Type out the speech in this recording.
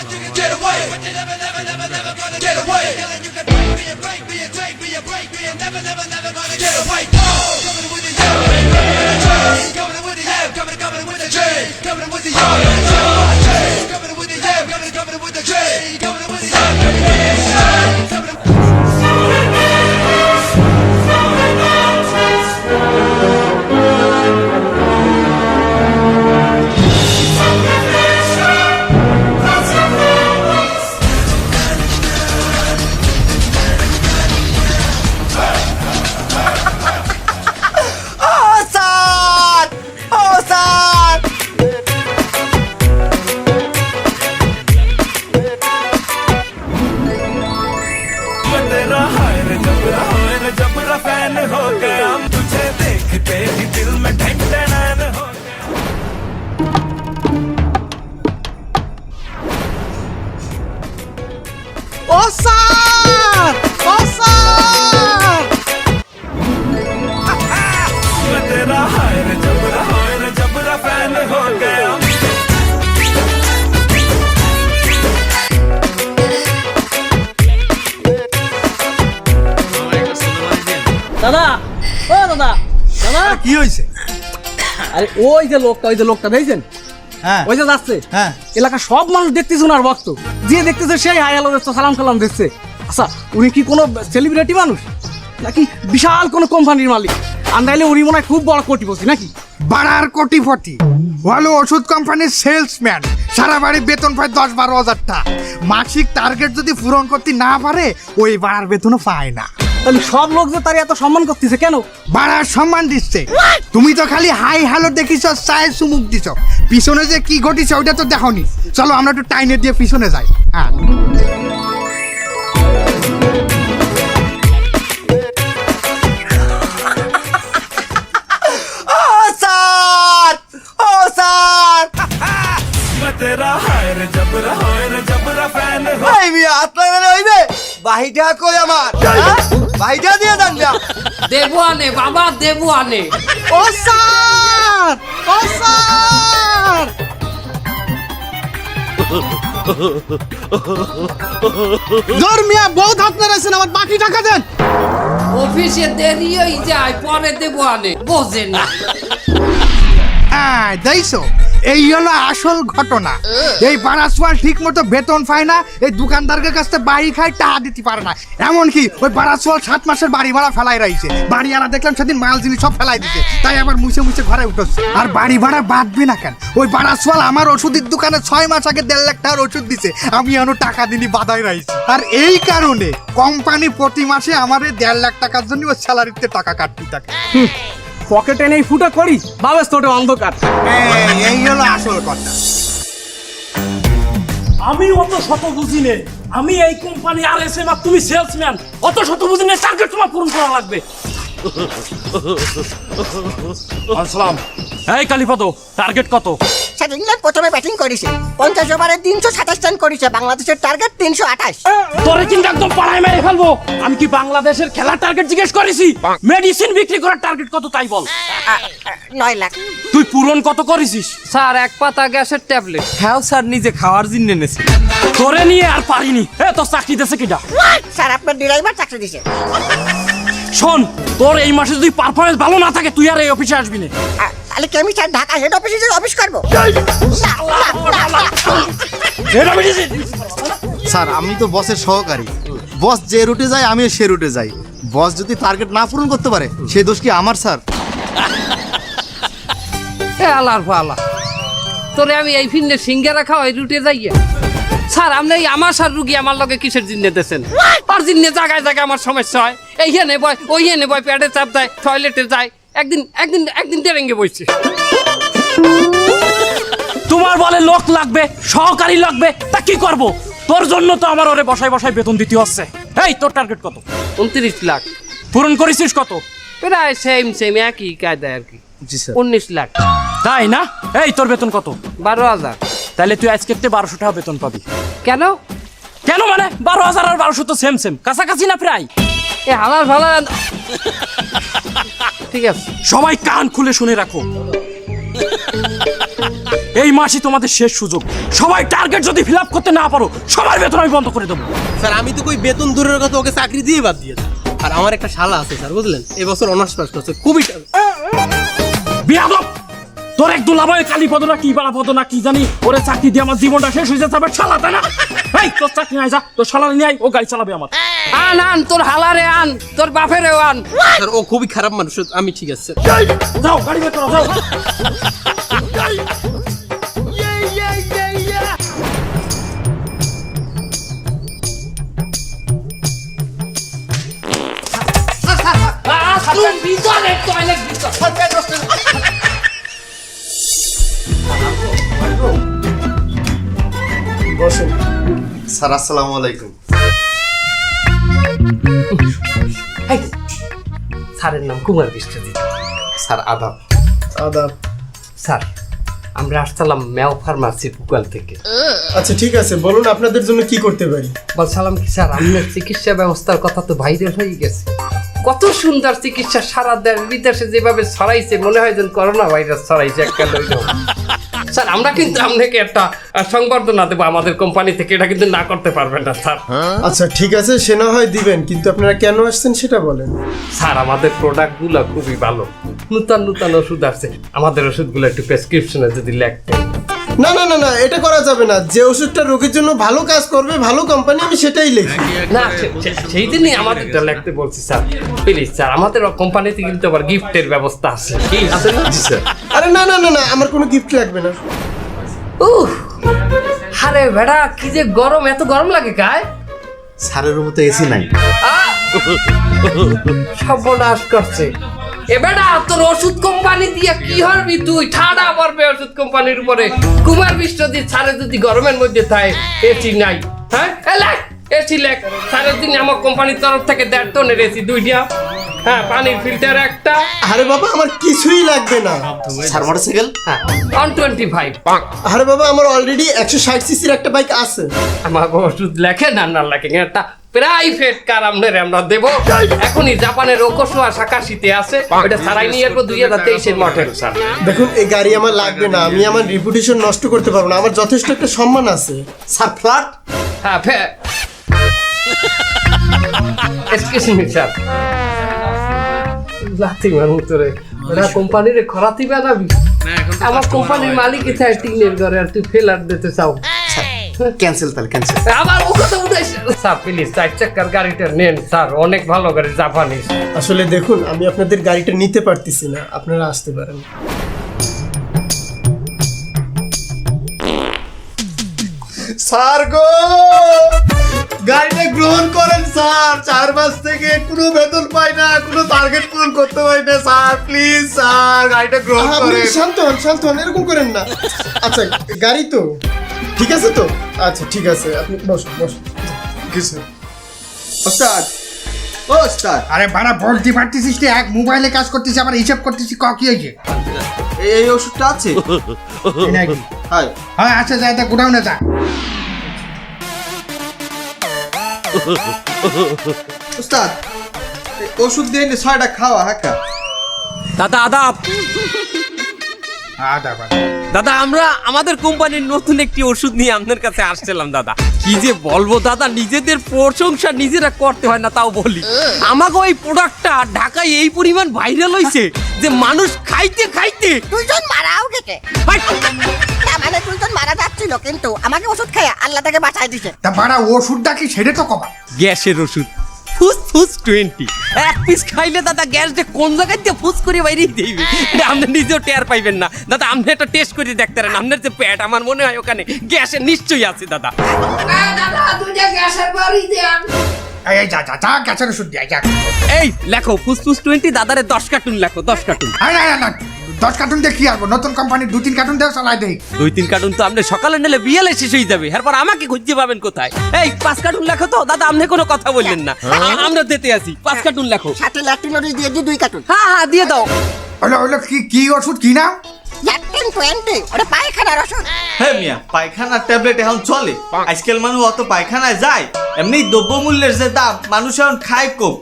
Get away. Never, never, never, never gonna get away. You can break me and break me and take me and break me and never, never, never gonna get away. Coming with the yell, coming with the yell, coming with the J, coming with the yell, coming with the yell, coming with the J, coming with the yell, coming. দাদা ও দাদা দাদা কি হয়েছে? আরে ওই যে লোকটা দেখছেন? হ্যাঁ ওই যে যাচ্ছে, হ্যাঁ এলাকার সব মানুষ দেখতেছে ওনার ভক্ত, যে দেখতেছে সেই হাই হ্যালো দিচ্ছে, সালাম কালাম দিচ্ছে। আচ্ছা উনি কি কোনো সেলিব্রিটি মানুষ নাকি বিশাল কোনো কোম্পানির মালিক? আন্দাইলে উনি মনে হয় খুব বড় কোটিপতি নাকি? বাড়ার কোটিপতি ভালো ওষুধ কোম্পানির সেলসম্যান, সারা বাড়ি বেতন পায় 10-12 হাজারটা। মাসিক টার্গেট যদি পূরণ করতে না পারে ওই বাড়ার বেতনও পায় না। তাহলে সব লোক যে তার এত সম্মান করতেছে কেন? বাড়ার সম্মান দিচ্ছে। তুমি তো খালি হাই হ্যালো দেখিস, চায় চুমুক দিছ, পিছনে যে কি ঘটিছে ওইটা তো দেখনি। চলো আমরা একটু টাইনে দিয়ে পিছনে যাই। হ্যাঁ বাহিটা কই আমার বাহিটা দিয়ে দেন না। দেবো আনে বাবা, দেবো আনে। ও স্যার, ও স্যার, ধর্মিয়া বহুত হাত মেরেছেন, আমার বাকি টাকা দেন। অফিসে দেরি হয়ে যায়, পরে দেবো আনে, বোঝে না। হ্যাঁ দেখছো, এই হলো আসল ঘটনা। এই বারাসওয়াল ঠিক মতো বেতন পায় না, এই দোকানদারের কাছে বাড়ি খায়, টাকা দিতে পারে না। এমনকি ওই বারাসওয়াল 7 মাসের বাড়ি ভাড়া ফেলাই রাখছে। বাড়ি আনা দেখলাম সেদিন মাল জিনিস সব ফেলাই দিছে, তাই আবার মুছে মুছে ঘরে উঠছে। আর বাড়ি ভাড়া বাঁধবে না কেন? ওই বারাসওয়াল আমার ওষুধের দোকানে 6 মাস আগে 1.5 লাখ টাকার ওষুধ দিছে, আমি এখনো টাকা দিনই বাধাই রাখছি। আর এই কারণে কোম্পানি প্রতি মাসে আমার 1.5 লাখ টাকার জন্য ওর স্যালারিতে টাকা কাটতে থাকে। পকেটে নেই ফুটা করি, বাবেস তোটে অন্ধকার। এই হলো আসল কথা। আমি অত শত বুঝি নে, আমি এই কোম্পানি আর এসএম আর তুমি সেলসম্যান, অত শত বুঝি নে, টার্গেট তোমার পূরণ করা লাগবে। আসসালাম। এই কালীপদ, টার্গেট কত? স্যার ইংল্যান্ড প্রথমে ব্যাটিং করেছে, 50 ওভারে 327 রান করেছে। বাংলাদেশের টার্গেট 328। তোরে কিন্তু একদম পাড়ায় মেরে ফেলবো। আমি কি বাংলাদেশের খেলার টার্গেট জিজ্ঞেস করেছি? মেডিসিন বিক্রি করার টার্গেট কত তাই বল। 9 লাখ। তুই পূরণ কত করেছিস? স্যার 1 পাতা গ্যাসের ট্যাবলেট। হ্যাঁ স্যার, নিজে খাওয়ার জন্য এনেছি। তোরে নিয়ে আর পারিনি। তোর চাকরি দিয়েছে কিটা? স্যার আপনার ড্রাইভার চাকরি দিছে। শোন, তোর এই মাসে যদি পারফরমেন্স ভালো না থাকে তুই আর এই অফিসে আসবি না। তাহলে কি আমি স্যার ঢাকা হেড অফিসে যে অফিস করবো? স্যার আমি তো বসের সহকারী, বস যে রুটে যায় আমিও সে রুটে যাই। বস যদি টার্গেট না পূরণ করতে পারে সেই দোষ কি আমার স্যার? আলার ফালা, তোরে আমি এই ফিন্নে সিঙ্গারা খাওয়াই রুটে যাইয়া। স্যার আপনি আমার স্যার রুগী আমার লগে কিসের জিন্নে দিয়েছেন? আর জিন্নে জায়গায় জায়গায় আমার সমস্যা হয়। এইখানে বয়, ওইখানে বয়, পেটে চাপ দেয়, টয়লেটে যায়। একদিন টেরেঙ্গে বইছে। তোমার বলে লোক লাগবে, সহকারী লাগবে, তা কি করব? তোর জন্য তো আমার ওরে বসায় বসায় বেতন দিতে হচ্ছে। এই তোর টার্গেট কত? 29 লাখ। পূরণ করেছিস কত? প্রায় সেম একই কায়দায় আর কি। জি স্যার। 19 লাখ। তাই না? এই তোর বেতন কত? 12,000। তাহলে তুই আজকে 1200 টাকা বেতন পাবি। কেন? কেন মানে 12,000 আর 1200 তো সেম কাছাকাছি না প্রায়? এ হালার ভালা। ঠিক আছে, সবাই কান খুলে শুনে রাখো। এই মাসই তোমাদের শেষ সুযোগ। সবাই টার্গেট যদি ফিল আপ করতে না পারো, সবার বেতন আমি বন্ধ করে দেবো। স্যার আমি তো কই বেতন দূরের কথা, ওকে চাকরি দিয়ে বাদ দিয়ে দেব। আর আমার একটা শালা আছে স্যার, বুঝলেন, এবছর অনার্স পাস করছে, খুবই বিয়াদব, তোর এক দুলাভাই কালী পদ না কি বাড়া পদ না কি জানি, ওরে চাকরি দিয়ে আমার জীবনটা শেষ হয়ে যাচ্ছে। শালা তাই না? এই তোর চাকরি নাই, যা তোর শালা নিয়ে আয়, ও গাড়ি চালাবে আমার। আন আন তোর হালারে আন, তোর বাপেরেও আন। স্যার, ও খুবই খারাপ মানুষ, আমি ঠিক আছে। যাও গাড়ি বের করো, যাও। ভিতরে টয়লেট ভিতরে। স্যার আসসালামু আলাইকুম। এই, স্যারের নাম কুমার বিশ্বজিৎ। স্যার আদাব। আদাব। স্যার আমরা আসছিলাম ম্যাও ফার্মাসি পুকাল থেকে। আচ্ছা ঠিক আছে, বলুন আপনাদের জন্য কি করতে পারি। বলছিলাম কি স্যার, আপনার চিকিৎসা ব্যবস্থার কথা তো ভাইরাল হয়ে গেছে। কত সুন্দর চিকিৎসা, সারা দেশ বিদেশে যেভাবে ছড়াইছে, মনে হয় যেন করোনা ভাইরাস ছড়াইছে একটা লইল। স্যার আমরা কিন্তু আপনাকে একটা সংবর্ধনা দেবো আমাদের কোম্পানি থেকে, এটা কিন্তু না করতে পারবেন না স্যার। আচ্ছা ঠিক আছে, সে না হয় দিবেন, কিন্তু আপনারা কেন আসছেন সেটা বলেন। স্যার আমাদের প্রোডাক্টগুলো খুবই ভালো, নূতন নূতন ওষুধ আসছে, আমাদের ওষুধগুলো একটু প্রেসক্রিপশনে যদি লিখতেন। না না না না, এটা করা যাবে না। যে ওষুধটা রোগীর জন্য ভালো কাজ করবে, ভালো কোম্পানি, আমি সেটাই লিখি। না সেই দিনই আমাদেরটা লিখতে বলছি স্যার, প্লিজ স্যার। আমাদের কোম্পানিতে কিন্তু আবার গিফটের ব্যবস্থা আছে, কি আছে না? জি স্যার। আরে না না না না, আমার কোনো গিফট লাগবে না। উহ, আরে বেড়া কি যে গরম, এত গরম লাগে গায়ে। স্যারের রুমে তো এসি নাই। সর্বনাশ করছে এ বেটা, তোর ওষুধ কোম্পানি দিয়ে কি হবি তুই? ঠাডা পড়বে ওষুধ কোম্পানির উপরে। কুমার বিশ্বজিৎ স্যারের যদি গরমের মধ্যে থাকে, এসি নাই, হ্যাঁ এসি লেখ। স্যারের দিন আমার কোম্পানির তরফ থেকে 1.5 টনের এসি 2টা, হ্যাঁ পানির ফিল্টার একটা। আরে বাবা আমার কিছুই লাগবে না। Sir motorcycle? হ্যাঁ 125। আরে বাবা আমার অলরেডি 160 সিসির একটা বাইক আছে। আমার ওষুধ লেখে না না লেখে, একটা প্রাইভেট কার আমরা দেবো। এখনই জাপানের ওকোশোয়া সাকাশিতে আছে, ওটা ছাড়াই নিয়ে আসবো 2023-এর মডেল স্যার। দেখুন এই গাড়ি আমার লাগবে না, আমি আমার রিপুটেশন নষ্ট করতে পারবো না, আমার যথেষ্ট একটা সম্মান আছে। Sir flat? হ্যাঁ এক্সকিউজ মি স্যার, লাথি মারু তোরে, ওরা কোম্পানির খরাতি বানাবি? আমার কোম্পানির মালিক এথায় টিনের ঘরে, আর তুই ফেলার দিতে চাও? ক্যান্সেল, তাহলে ক্যান্সেল। আবার ও কথা উঠাইছে। স্যার প্লিজ 4 চাকার গাড়িটা নেন স্যার, অনেক ভালো গাড়ি, জাপানিজ। আসলে দেখুন আমি আপনাদের গাড়িটা নিতে পারতেছি না, আপনারা আসতে পারেন। স্যার গো, গাড়িটা গ্রহণ করেন স্যার। 4 মাস থেকে কোনো বেতন পাই না, কোনো টার্গেট পূরণ করতে পারি না স্যার। প্লিজ স্যার গাড়িটা গ্রহণ আপনি করেন। শান্ত হন, শান্ত হন, এরকম করেন না। আচ্ছা গাড়ি তো ঠিক আছে তো? আচ্ছা ঠিক আছে, আপনি বসুন বসুন। কিছু ওস্তাদ, ও ওস্তাদ, আরে বাড়া বলতে পারতেছিস না, এক মোবাইলে কাজ করতেছি, আবার হিসাব করতেছি, কি হয়েছে? এই ওষুধটা আছে? এই নাকি? হ্যাঁ। হ্যাঁ আচ্ছা যাই, তা গোডাউনে যা। ওস্তাদ ওষুধ দিয়ে 6টা খাওয়া। হ্যাঁ দাদা আদাব। দাদা দাদা আমরা আমাদের কোম্পানির নতুন একটি ওষুধ নিয়ে আপনার কাছে আসছিলাম দাদা। কি যে বলবো দাদা, নিজেদের প্রশংসা নিজেরা করতে হয় না, তাও বলি। আমাকে ওই প্রোডাক্টটা ঢাকায় এই পরিমাণ ভাইরাল হয়েছে যে মানুষ খাইতে খাইতে দুইজন মারাও গেছে। তার মানে দুইজন মারা যাচ্ছিল, কিন্তু আমাকে ওষুধ খেয়ে আল্লাহ তাকে বাঁচাই দিছে। তা বাড়া ওষুধটা কি সেটা তো কবা। গ্যাসের ওষুধ ফুস 20 এক পিস খাইলে দাদা গ্যাস যে কোন জায়গায় দিয়ে ফুস করে বাইরে দিবে, এটা আপনি নিজেও টের পাইবেন না দাদা। আপনি একটা টেস্ট করে দেখতে পারেন, আপনার যে পেট, আমার মনে হয় ওখানে গ্যাসের নিশ্চয়ই আছে দাদা। দাদা দুইটা গ্যাসের বাড়ি দেন। এই যা যা যা, গ্যাসের ওষুধ দিয়ে যা। এই লেখো ফুস 20 দাদারে 10 কার্টুন লেখো, 10 কার্টুন। না না না, 10 কার্টুন দিয়ে কি আসবো? নতুন কোম্পানির 2-3 কার্টুন দেও, চালাই দেই। 2-3 কার্টুন তো আপনি সকালে নিলে বিয়েলে শেষ হয়ে যাবে, এরপর আমাকে খুঁজতে পাবেন কোথায়? এই 5 কার্টুন লেখো তো দাদা, আপনি কোনো কথা বললেন না, আমরা দিতে আছি। 5 কার্টুন লেখো। সাথে ল্যাটিনোরিস দিয়ে দিই 2 কার্টুন। হ্যাঁ দিয়ে দাও। হলো কি ওষুধ কি নাম? ল্যাটিন 20, ওটা পায়খানার ওষুধ। হ্যাঁ মিয়া, পায়খানার ট্যাবলেট এখন চলে। আজকাল মানুষ অত পায়খানায় যায়, এমনি দ্রব্যমূল্যের যে দাম, মানুষ এখন খায় কম।